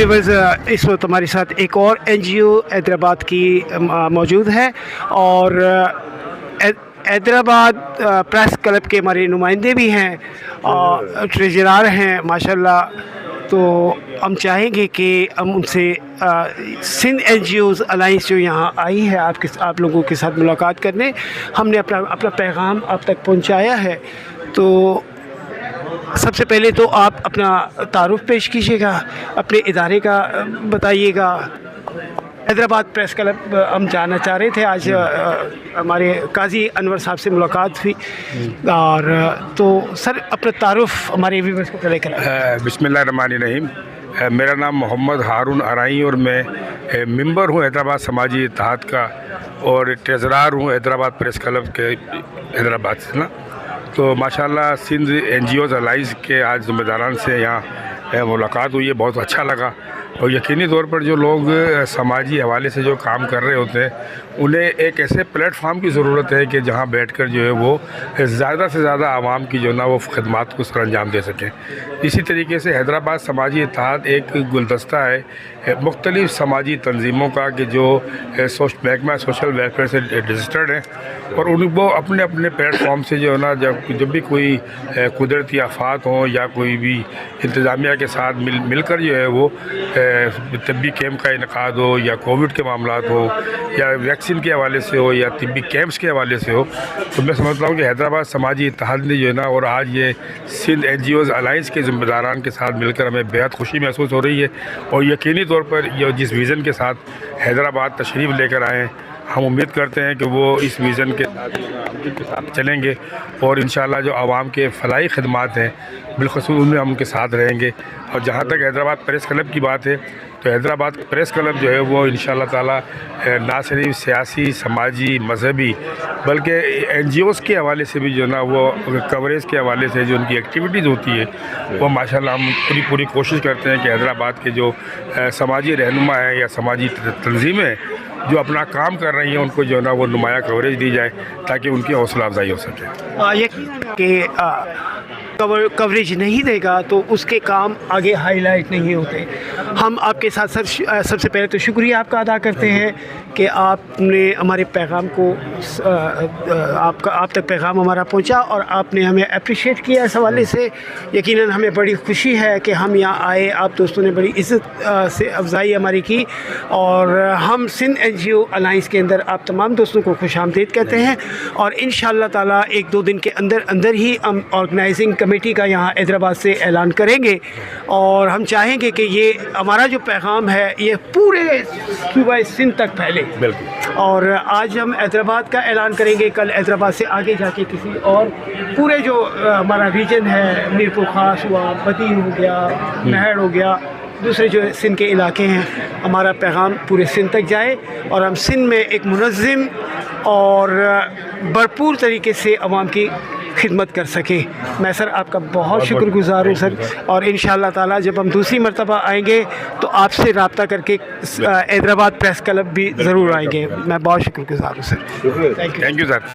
Viewers, इस वक्त हमारे साथ एक और NGO हैदराबाद की मौजूद है और हैदराबाद प्रेस क्लब के हमारे नुमाइंदे भी हैं और ट्रेजरार हैं माशाल्लाह। तो हम चाहेंगे कि हम उनसे सिंध NGOs अलाइंस जो यहाँ आई है आप लोगों के साथ मुलाकात करने, हमने अपना पैगाम आप तक पहुँचाया है। तो सबसे पहले तो आप अपना तारुफ पेश कीजिएगा, अपने इदारे का बताइएगा। हैदराबाद प्रेस क्लब हम जानना चाह रहे थे, आज हमारे काजी अनवर साहब से मुलाकात हुई और तो सर अपना तारुफ हमारे व्यूअर्स को पहले कराएं। बिस्मिल्लाहिर्रहमानिर्रहीम। मेरा नाम मोहम्मद हारून अराई और मैं मेंबर हूँ हैदराबाद समाजी इत्तेहाद का और ट्रेजरार हूँ हैदराबाद प्रेस क्लब के हैदराबाद से ना। तो माशाल्लाह सिंध NGOs अलाइंस के आज ज़िम्मेदारान से यहाँ मुलाकात हुई है, बहुत अच्छा लगा। और यकीनी तौर पर जो लोग समाजी हवाले से जो काम कर रहे होते हैं उन्हें एक ऐसे प्लेटफार्म की ज़रूरत है कि जहाँ बैठकर जो है वो ज़्यादा से ज़्यादा आवाम की जो ना वो खदमात को सरअंजाम दे सकें। इसी तरीके से हैदराबाद समाजी इत्तेहाद एक गुलदस्ता है मुख्तलिफ़ समाजी तंजीमों का कि जो महकमा सोशल वेलफेयर से रजिस्टर्ड हैं और वो अपने अपने प्लेटफॉर्म से जो है ना जब भी कोई कुदरती आफात हों या कोई भी इंतज़ामिया के साथ मिलकर जो है वो तिब्बी कैंप का इनकाद हो या कोविड के मामलात हो या वैक्सीन के हवाले से हो या तिब्बी कैंप्स के हवाले से हो, तो मैं समझता हूँ कि हैदराबाद समाजी इत्तेहाद ने जो है ना और आज ये सिंध NGOs अलाइंस के ज़िम्मेदारान के साथ मिलकर हमें बेहद खुशी महसूस हो रही है। और यकीनी तौर पर ये जिस विज़न के साथ हैदराबाद तशरीफ़ लेकर आए हैं, हम उम्मीद करते हैं कि वो इस विज़न के साथ चलेंगे और इंशाअल्लाह जो आवाम के फलाही खदमात हैं बिलखसूस उनमें हम उनके साथ रहेंगे। और जहाँ तक हैदराबाद प्रेस क्लब की बात है तो हैदराबाद प्रेस क्लब जो है वो इंशाअल्लाह ताला ना सिर्फ सियासी समाजी मजहबी बल्कि NGOs के हवाले से भी जो ना वो कवरेज के हवाले से जो उनकी एक्टिविटीज़ होती है वो माशाल्लाह हम पूरी कोशिश करते हैं कि हैदराबाद के जो समाजी रहनुमा हैं या समाजी तंजीमें जो अपना काम कर रही हैं उनको जो है ना वो नुमाया कवरेज दी जाए ताकि उनकी हौसला अफजाई हो सके। यकीनन कि कवरेज नहीं देगा तो उसके काम आगे हाईलाइट नहीं होते। हम आपके साथ सबसे पहले तो शुक्रिया आपका अदा करते हैं कि आपने हमारे पैगाम को आप तक पैगाम हमारा पहुंचा और आपने हमें अप्रिशिएट किया इस हवाले से। यकीनन हमें बड़ी खुशी है कि हम यहाँ आए, आप दोस्तों ने बड़ी इज़्ज़त से अफजाई हमारी की और हम सिंध NGO अलाइंस के अंदर आप तमाम दोस्तों को खुशामदीद कहते हैं। और इंशाअल्लाह ताला 1-2 दिन के अंदर ही हम ऑर्गेनाइजिंग कमेटी का यहाँ हैदराबाद से ऐलान करेंगे और हम चाहेंगे कि ये हमारा जो पैगाम है ये पूरे सूबा सिंध तक फैले। बिल्कुल। और आज हम हैदराबाद का ऐलान करेंगे, कल हैदराबाद से आगे जाके किसी और पूरे जो हमारा रीजन है, मीरपुर खास हुआ, बदी हो गया, नहर हो गया, दूसरे जो सिंध के इलाके हैं, हमारा पैगाम पूरे सिंध तक जाए और हम सिंध में एक मुनज़्ज़म और भरपूर तरीके से अवाम की खिदमत कर सके। मैं सर आपका बहुत शुक्रगुज़ार हूँ सर और इंशाअल्लाह ताला जब हम दूसरी मरतबा आएंगे तो आपसे रब्ता करके हैदराबाद प्रेस क्लब भी ज़रूर आएंगे। मैं बहुत शुक्रगुज़ार हूँ सर। Thank you sir.